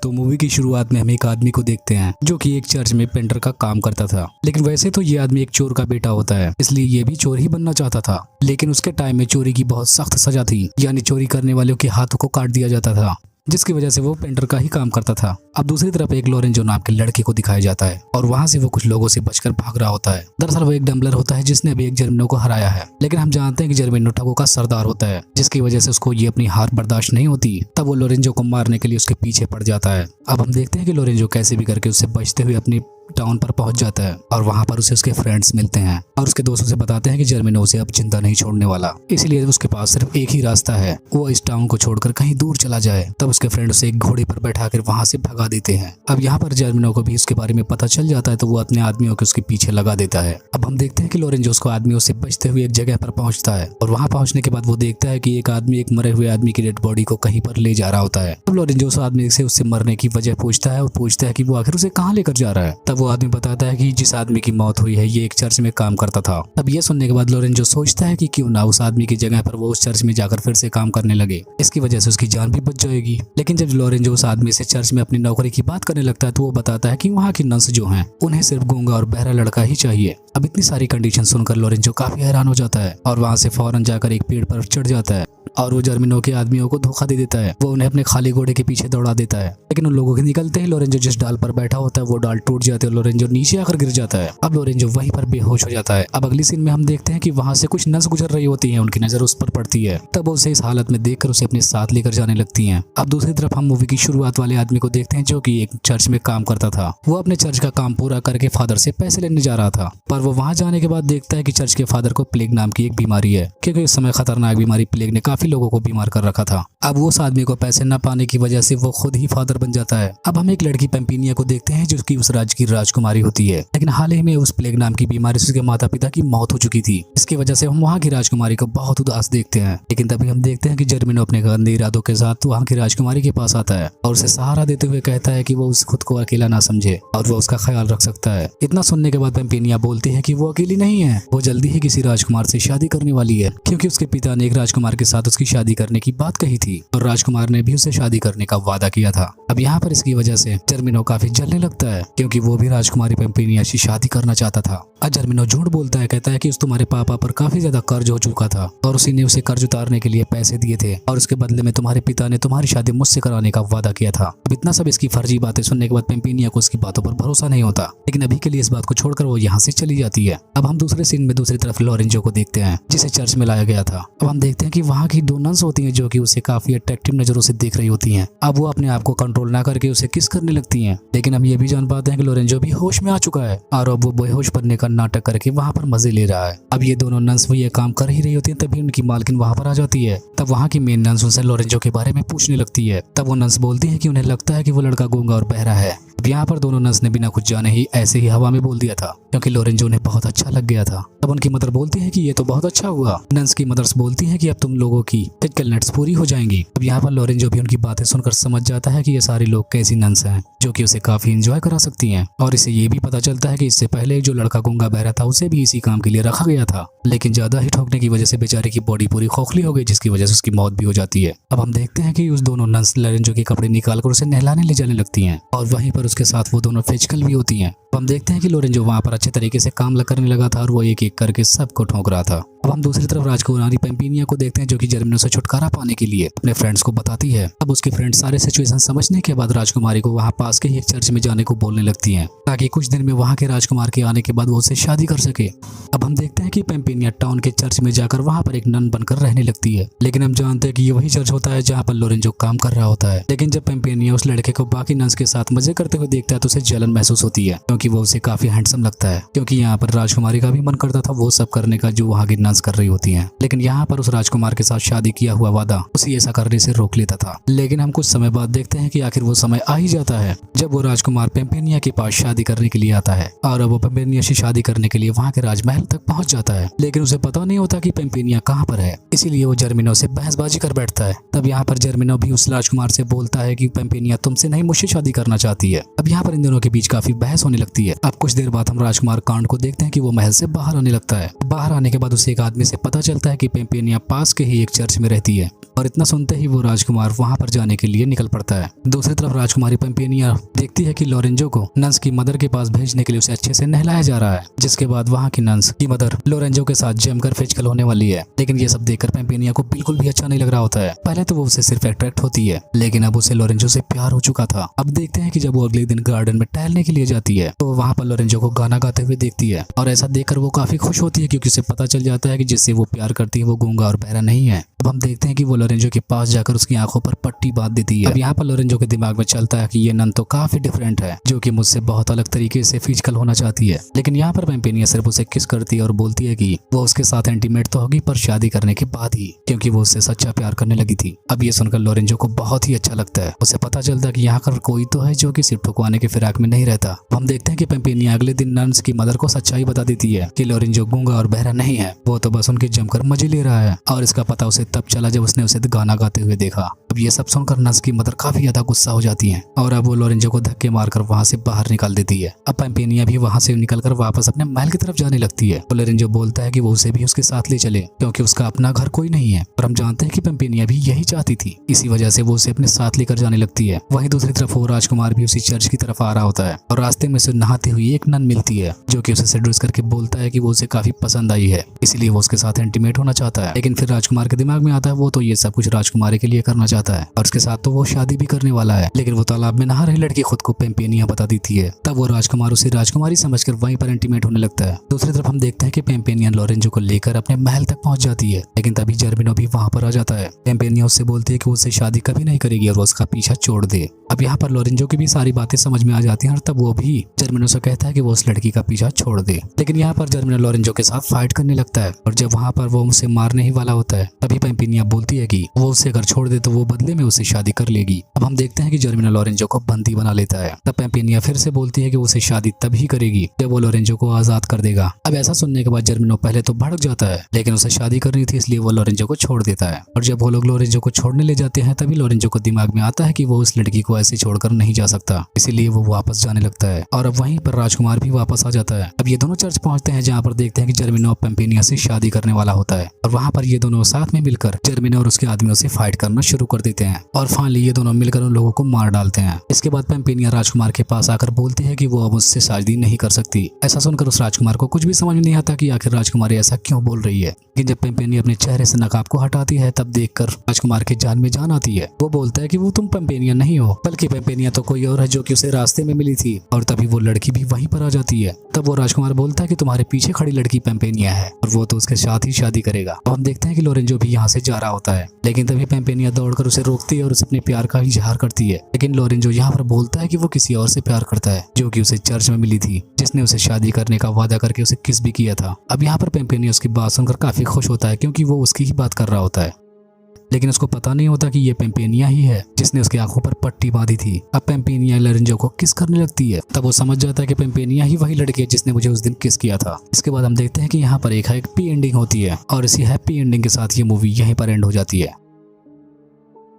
तो मूवी की शुरुआत में हम एक आदमी को देखते हैं जो कि एक चर्च में पेंटर का काम करता था। लेकिन वैसे तो ये आदमी एक चोर का बेटा होता है, इसलिए ये भी चोर ही बनना चाहता था। लेकिन उसके टाइम में चोरी की बहुत सख्त सजा थी, यानी चोरी करने वालों के हाथों को काट दिया जाता था, जिसकी वजह से वो पेंटर का ही काम करता था। अब दूसरी तरफ एक लोरेंजो नाम के लड़के को दिखाया जाता है और वहाँ से वो कुछ लोगों से बचकर भाग रहा होता है। दरअसल वो एक डम्बलर होता है जिसने अभी एक जर्मिनो को हराया है, लेकिन हम जानते हैं कि जर्मिनो ठगों का सरदार होता है, जिसकी वजह से उसको ये अपनी हार बर्दाश्त नहीं होती। तब वो लोरेंजो को मारने के लिए उसके पीछे पड़ जाता है। अब हम देखते हैं कि लोरेंजो कैसे भी करके उससे बचते हुए अपनी टाउन पर पहुंच जाता है और वहां पर उसे उसके फ्रेंड्स मिलते हैं और उसके दोस्तों से बताते हैं कि जर्मिनो उसे अब चिंता नहीं छोड़ने वाला, इसलिए उसके पास सिर्फ एक ही रास्ता है, वो इस टाउन को छोड़कर कहीं दूर चला जाए। तब उसके फ्रेंड उसे एक घोड़े पर बैठाकर वहां से भगा देते हैं। अब यहाँ पर जर्मिनो को भी उसके बारे में पता चल जाता है, तो वो अपने आदमियों के उसके पीछे लगा देता है। अब हम देखते हैं कि लोरेंजो उसको आदमियों से बचते हुए एक जगह पर पहुंचता है और वहां पहुंचने के बाद वो देखता है कि एक आदमी एक मरे हुए आदमी की डेड बॉडी को कहीं पर ले जा रहा होता है। तब लोरेंजो उस आदमी से उससे मरने की वजह पूछता है और पूछता है कि वो आखिर उसे कहाँ लेकर जा रहा है। तब वो आदमी बताता है कि जिस आदमी की मौत हुई है ये एक चर्च में काम करता था। अब ये सुनने के बाद लोरेंजो सोचता है कि क्यों ना उस आदमी की जगह पर वो उस चर्च में जाकर फिर से काम करने लगे, इसकी वजह से उसकी जान भी बच जाएगी। लेकिन जब लोरेंजो उस आदमी से चर्च में अपनी नौकरी की बात करने लगता है तो वो बताता है कि वहाँ की नर्स जो हैं उन्हें सिर्फ गूंगा और बहरा लड़का ही चाहिए। अब इतनी सारी कंडीशन सुनकर लोरेंजो काफी हैरान हो जाता है और वहाँ से फौरन जाकर एक पेड़ पर चढ़ जाता है और वो जर्मिनो के आदमियों को धोखा दे देता है। वो उन्हें अपने खाली घोड़े के पीछे दौड़ा देता है, लेकिन उन लोगों के निकलते ही लोरेंजो जिस डाल पर बैठा होता है वो डाल टूट जाती है और लोरेंजो नीचे आकर गिर जाता है। अब लोरेंजो वहीं पर बेहोश हो जाता है। अब अगली सीन में हम देखते हैं कि वहां से कुछ नस गुजर रही होती है, उनकी नजर उस पर पड़ती है। तब उसे इस हालत में देखकर उसे अपने साथ लेकर जाने लगती है। अब दूसरी तरफ हम मूवी की शुरुआत वाले आदमी को देखते हैं जो कि एक चर्च में काम करता था। वो अपने चर्च का काम पूरा करके फादर से पैसे लेने जा रहा था, पर वो वहां जाने के बाद देखता है कि चर्च के फादर को प्लेग नाम की एक बीमारी है, क्योंकि उस समय खतरनाक बीमारी प्लेग ने काफी लोगों को बीमार कर रखा था। अब वो उस आदमी को पैसे न पाने की वजह से वो खुद ही फादर बन जाता है। अब हम एक लड़की पेम्पिनिया को देखते हैं जो कि उस राज्य की राजकुमारी होती है, लेकिन हाल ही में उस प्लेग नाम की बीमारी से उसके माता पिता की मौत हो चुकी थी। इसकी वजह से हम वहाँ की राजकुमारी को बहुत उदास देखते हैं। लेकिन तभी हम देखते हैं कि जर्मिनो अपने गंदे इरादों के साथ वहाँ की राजकुमारी के पास आता है और उसे सहारा देते हुए कहता है कि वो उस खुद को अकेला ना समझे और वो उसका ख्याल रख सकता है। इतना सुनने के बाद पेम्पिनिया बोलती है कि वो अकेली नहीं है, वो जल्दी ही किसी राजकुमार से शादी करने वाली है, क्योंकि उसके पिता ने एक राजकुमार के साथ उसकी शादी करने की बात कही थी और राजकुमार ने भी उसे शादी करने का वादा किया था। अब यहाँ पर इसकी वजह से जर्मिनो काफी जलने लगता है, क्योंकि वो भी राजकुमारी पेम्पिनिया से शादी करना चाहता था। अब जर्मिनो झूठ बोलता है, कहता है कि उस तुम्हारे पापा पर काफी ज्यादा कर्ज हो चुका था और उसी ने उसे कर्ज उतारने के लिए पैसे दिए थे और उसके बदले में तुम्हारे पिता ने तुम्हारी शादी मुझसे कराने का वादा किया था। अब इतना सब इसकी फर्जी बातें सुनने के बाद पेम्पिनिया को उसकी बातों पर भरोसा नहीं होता, लेकिन अभी के लिए इस बात को छोड़कर वो यहाँ से चली जाती है। अब हम दूसरे सीन में दूसरी तरफ लोरेंजो को देखते हैं जिसे चर्च में लाया गया था। अब हम देखते हैं कि वहाँ की दो नन्स होती हैं जो कि उसे काफी अट्रैक्टिव नजरों से देख रही होती हैं। अब वो अपने आप को कंट्रोल ना करके उसे किस करने लगती हैं, लेकिन हम ये भी जान पाते हैं कि लोरेंजो भी होश में आ चुका है और अब वो बेहोश पड़ने का नाटक करके वहाँ पर मजे ले रहा है। अब ये दोनों नन्स वो ये काम कर ही रही होती हैं, तभी उनकी मालकिन वहाँ पर आ जाती है। तब वहाँ की मेन नन्स उनसे लोरेंजो के बारे में पूछने लगती है। तब वो नन्स बोलती है कि उन्हें लगता है कि वो लड़का गूंगा और बहरा है। अब यहाँ पर दोनों नन्स ने बिना कुछ जाने ही ऐसे ही हवा में बोल दिया था, क्योंकि लोरेंजो उन्हें बहुत अच्छा लग गया था। तब उनकी मदर बोलती है कि ये तो बहुत अच्छा हुआ। नन्स की मदर्स बोलती है कि अब तुम लोगों की टिपिकल नेट्स पूरी हो जाएंगी। अब यहाँ पर लोरेंजो भी उनकी बातें सुनकर समझ जाता है कि ये सारे लोग कैसी नन्स हैं जो कि उसे काफी एंजॉय करा सकती हैं, और इसे ये भी पता चलता है कि इससे पहले जो लड़का गूंगा बहरा था उसे भी इसी काम के लिए रखा गया था, लेकिन ज्यादा ही ठोकने की वजह से बेचारे की बॉडी पूरी खोखली हो गई, जिसकी वजह से उसकी मौत भी हो जाती है। अब हम देखते हैं कि उस दोनों नन्स लोरेंजो के कपड़े निकालकर उसे नहलाने ले जाने लगती हैं और वहीं पर उसके साथ वो दोनों फिजिकल भी होती हैं। अब हम देखते हैं कि लोरेंजो वहाँ पर अच्छे तरीके से काम करने लगा था और वो एक एक करके सबको ठोक रहा था। अब हम दूसरी तरफ राजकुमारी पेम्पिनिया को देखते हैं जो कि जर्मिनो से छुटकारा पाने के लिए अपने फ्रेंड्स को बताती है। अब उसके फ्रेंड्स सारे सिचुएशन समझने के बाद राजकुमारी को वहाँ पास के ही एक चर्च में जाने को बोलने लगती हैं, ताकि कुछ दिन में वहाँ के राजकुमार के आने के बाद वो उससे शादी कर सके। अब हम देखते हैं कि पेम्पिनिया टाउन के चर्च में जाकर वहाँ पर एक नन बनकर रहने लगती है, लेकिन हम जानते हैं कि ये वही चर्च होता है जहाँ पर लोरेंजो काम कर रहा होता है। लेकिन जब पेम्पिनिया उस लड़के को बाकी नन्स के साथ मजे करते हुए देखता है तो उसे जलन महसूस होती है, क्योंकि वो उसे काफी हैंडसम लगता है, क्योंकि यहाँ पर राजकुमारी का भी मन करता था वो सब करने का जो वहाँ की नन्स कर रही होती हैं। लेकिन यहाँ पर उस राजकुमार के साथ शादी किया हुआ वादा उसे ऐसा करने से रोक लेता था। लेकिन हम कुछ समय बाद देखते हैं कि आखिर वो समय आ ही जाता है जब वो राजकुमार पेम्पिनिया के पास शादी करने के लिए आता है और अब वो पेम्पिनिया से शादी करने के लिए वहाँ के राजमहल तक पहुँच जाता है। लेकिन उसे पता नहीं होता कि पेम्पिनिया कहाँ पर है, इसीलिए वो जर्मिनो से बहसबाजी कर बैठता है। तब यहाँ पर जर्मिनो भी उस राजकुमार से बोलता है कि पेम्पिनिया तुमसे नहीं मुझसे शादी करना चाहती है। अब यहाँ पर इन दोनों के बीच काफी बहस होने लगती लगती है। अब कुछ देर बाद हम राजकुमार कांड को देखते हैं कि वो महल से बाहर आने लगता है। बाहर आने के बाद उसे एक आदमी से पता चलता है कि पेम्पेनिया पास के ही एक चर्च में रहती है और इतना सुनते ही वो राजकुमार वहां पर जाने के लिए निकल पड़ता है। दूसरी तरफ राजकुमारी पेम्पेनिया देखती है कि लोरेंजो को नंस की मदर के पास भेजने के लिए उसे अच्छे से नहलाया जा रहा है, जिसके बाद वहां की नंस की मदर लोरेंजो के साथ जमकर फिजिकल होने वाली है। लेकिन ये सब देखकर पेम्पेनिया को बिल्कुल भी अच्छा नहीं लग रहा होता है। पहले तो वो उसे सिर्फ अट्रैक्ट होती है, लेकिन अब उसे लोरेंजो से प्यार हो चुका था। अब देखते हैं कि जब वो अगले दिन गार्डन में टहलने के लिए जाती है तो वहां पर लोरेंजो को गाना गाते हुए देखती है और ऐसा देखकर वो काफी खुश होती है, क्योंकि उसे पता चल जाता है कि जिससे वो प्यार करती है वो गूंगा और बहरा नहीं है। अब हम देखते हैं कि वो लोरेंजो के पास जाकर उसकी आंखों पर पट्टी बांध देती है। अब यहाँ पर लोरेंजो के दिमाग में चलता है कि ये नन तो काफी डिफरेंट है, जो कि मुझसे बहुत अलग तरीके से फिजिकल होना चाहती है। लेकिन यहाँ पर पेम्पेनिया सिर्फ उसे किस करती है और बोलती है कि वो उसके साथ इंटीमेट तो होगी, पर शादी करने के बाद ही, क्योंकि वो उससे सच्चा प्यार करने लगी थी। अब ये सुनकर लोरेंजो को बहुत ही अच्छा लगता है। उसे पता चलता है कि यहाँ पर कोई तो है जो कि सिर्फ ठुकवाने के फिराक में नहीं रहता। हम देखते हैं कि पेम्पेनिया अगले दिन नन्स की मदर को सच्चाई बता देती है कि लोरेंजो गूंगा और बहरा नहीं है, वो तो बस उनके जमकर मजे ले रहा है। और इसका पता उसे तब चला जब उसने उसे गाना गाते हुए देखा। अब ये सब सुनकर नन्स की मदर काफी ज्यादा गुस्सा हो जाती है और अब वो लोरेंजो को धक्के मारकर वहां से बाहर निकाल देती है। अब पेम्पेनिया भी वहां से निकलकर वापस अपने महल की तरफ जाने लगती है। तो लोरेंजो बोलता है कि वो उसे भी उसके साथ ले चले, क्योंकि उसका अपना घर कोई नहीं है। और हम जानते हैं कि पेम्पेनिया भी यही चाहती थी, इसी वजह से वो उसे अपने साथ लेकर जाने लगती है। वहीं दूसरी तरफ वो राजकुमार भी उसी चर्च की तरफ आ रहा होता है और रास्ते में उसे नहाती हुई एक नन मिलती है, जो कि उसे सेड्यूस करके बोलता है कि वो उसे काफी पसंद आई है, इसलिए वो उसके साथ इंटीमेट होना चाहता है। लेकिन फिर राजकुमार के दिमाग में आता है वो तो ये सब कुछ राजकुमारी के लिए करना चाहता है और उसके साथ तो वो शादी भी करने वाला है। लेकिन वो तालाब में नहा रही लड़की खुद को पेम्पेनिया बता देती है। तब वो राजकुमार उसे राजकुमारी समझकर वहीं पर इंटीमेट होने लगता है। दूसरी तरफ हम देखते हैं कि पेम्पेनिया लोरेंजो को लेकर अपने महल तक पहुंच जाती है, लेकिन तभी जर्मिनो भी वहां पर आ जाता है। पेम्पेनिया उससे बोलती है कि वो उससे शादी कभी नहीं करेगी और वो उसका पीछा छोड़ दे। अब यहाँ पर लोरेंजो की भी सारी बातें समझ में आ जाती हैं और तब वो भी जर्मिनो से कहता है कि वो उस लड़की का पीछा छोड़ दे। लेकिन यहाँ पर जर्मिनो लोरेंजो के साथ फाइट करने लगता है और जब वहाँ पर वो उसे मारने ही वाला होता है तभी पेम्पेनिया बोलती है कि वो उसे अगर छोड़ दे तो वो बदले में उससे शादी कर लेगी। अब हम देखते हैं कि जर्मिनो लोरेंजो को बंदी बना लेता है। तब पेम्पेनिया फिर से बोलती है कि वो उसे शादी तभी करेगी जब वो लोरेंजो को आजाद कर देगा। अब ऐसा सुनने के बाद जर्मिनो पहले तो भड़क जाता है, लेकिन उसे शादी करनी थी इसलिए वो लोरेंजो को छोड़ देता है। और जब वो लोग लोरेंजो को छोड़ने ले जाते हैं तभी लोरेंजो को दिमाग में आता है कि वो उस लड़की को ऐसे छोड़कर नहीं जा सकता, इसीलिए वो वापस जाने लगता है। और अब वहीं पर राजकुमार भी वापस आ जाता है। अब ये दोनों चर्च पहुंचते हैं जहाँ पर देखते हैं कि जर्मिनो और पेम्पेनिया से शादी करने वाला होता है और वहाँ पर ये दोनों साथ में मिलकर जर्मिनो और उसके आदमियों से फाइट करना शुरू कर देते हैं और फाइनली ये दोनों मिलकर उन लोगों को मार डालते हैं। इसके बाद पेम्पेनिया राजकुमार के पास आकर बोलती है कि वो अब उससे शादी नहीं कर सकती। ऐसा सुनकर उस राजकुमार को कुछ भी समझ में नहीं आता कि आखिर राजकुमारी ऐसा क्यों बोल रही है। लेकिन जब पेम्पेनिया अपने चेहरे से नकाब को हटाती है तब देखकर राजकुमार के जान में जान आती है। वो बोलता है कि वो तुम पेम्पेनिया नहीं हो, बल्कि पेम्पेनिया तो कोई और है जो कि उसे रास्ते में मिली थी। और तभी वो लड़की भी वहीं पर आ जाती है। तब वो राजकुमार बोलता है कि तुम्हारे पीछे खड़ी लड़की पेम्पेनिया है और वो तो उसके साथ ही शादी करेगा। अब हम देखते हैं कि लोरेंजो भी यहाँ से जा रहा होता है, लेकिन तभी पेम्पेनिया दौड़कर उसे रोकती है और उसे अपने प्यार का इजहार करती है। लेकिन लोरेंजो यहाँ पर बोलता है कि वो किसी और से प्यार करता है जो कि उसे चर्च में मिली थी, जिसने उसे शादी करने का वादा करके उसे किस भी किया था। अब यहाँ पर पेम्पेनिया उसकी बात सुनकर काफी खुश होता है, क्योंकि वो उसकी ही बात कर रहा होता है। लेकिन उसको पता नहीं होता कि ये पेम्पेनिया ही है जिसने उसकी आंखों पर पट्टी बांधी थी। अब पेम्पेनिया लोरेंजो को किस करने लगती है। तब वो समझ जाता है कि पेम्पेनिया ही वही लड़की है जिसने मुझे उस दिन किस किया था। इसके बाद हम देखते हैं कि यहाँ पर एक हैप्पी एंडिंग होती है और इसी हैप्पी एंडिंग के साथ ये मूवी यहीं पर एंड हो जाती है।